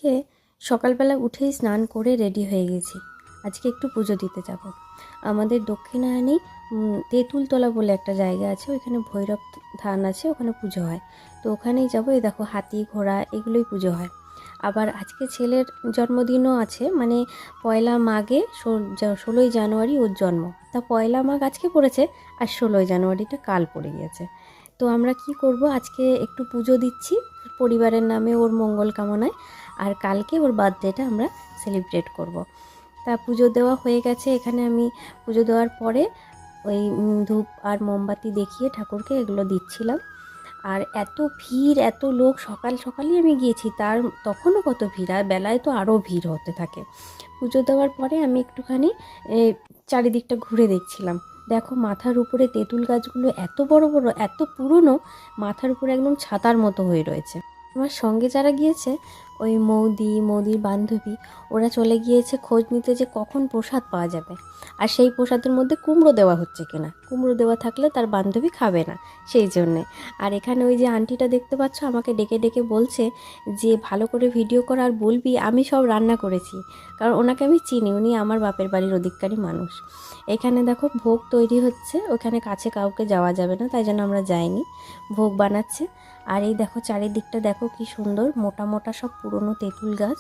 আজকে সকালবেলা উঠেই স্নান করে রেডি হয়ে গেছি। আজকে একটু পুজো দিতে যাব। আমাদের দক্ষিণায়নেই তেঁতুলতলা বলে একটা জায়গা আছে, ওইখানে ভৈরব ধান আছে, ওখানে পুজো হয়। তো ওখানেই যাবো। এই দেখো হাতি ঘোড়া এগুলোই পুজো হয়। আবার আজকে ছেলের জন্মদিনও আছে, মানে পয়লা মাঘে 16ই জানুয়ারি ওর জন্ম। তা পয়লা মাঘ আজকে পড়েছে আর 16ই জানুয়ারিটা কাল পড়ে গিয়েছে। তো আমরা কি করব, আজকে একটু পুজো দিচ্ছি পরিবারের নামে ওর মঙ্গল কামনায়, আর কালকে ওর বার্থডেটা আমরা সেলিব্রেট করব। তা পুজো দেওয়া হয়ে গেছে। এখানে আমি পুজো দেওয়ার পরে ওই ধূপ আর মোমবাতি দেখিয়ে ঠাকুরকে এগুলো দিচ্ছিলাম। আর এত ভিড়, এত লোক, সকাল সকালই আমি গিয়েছি, তখনও কত ভিড়, আর বেলায় তো আরও ভিড় হতে থাকে। পুজো দেওয়ার পরে আমি একটুখানি চারিদিকটা ঘুরে দেখছিলাম। দেখো মাথার উপরে তেঁতুল গাছগুলো এত বড় বড়, এত পুরনো, মাথার উপরে একদম ছাতার মতো হয়ে রয়েছে। আমার সঙ্গে যারা গিয়েছে, ওই মৌদির বান্ধবী, ওরা চলে গিয়েছে খোঁজ নিতে যে কখন প্রসাদ পাওয়া যাবে, আর সেই প্রসাদের মধ্যে কুমড়ো দেওয়া হচ্ছে কিনা। কুমড়ো দেওয়া থাকলে তার বান্ধবী খাবে না, সেই জন্যে। আর এখানে ওই যে আন্টিটা দেখতে পাচ্ছ, আমাকে ডেকে ডেকে বলছে যে ভালো করে ভিডিও কর আর বলবি আমি সব রান্না করেছি, কারণ ওনাকে আমি চিনি, উনি আমার বাপের বাড়ির অধিকারী মানুষ। এখানে দেখো ভোগ তৈরি হচ্ছে, ওখানে কাছে কাউকে যাওয়া যাবে না, তাই জন্য আমরা যাইনি। ভোগ বানাচ্ছে। আর এই দেখো চারিদিকটা দেখো কি সুন্দর, মোটা মোটা সব পুরনো তেঁতুল গাছ।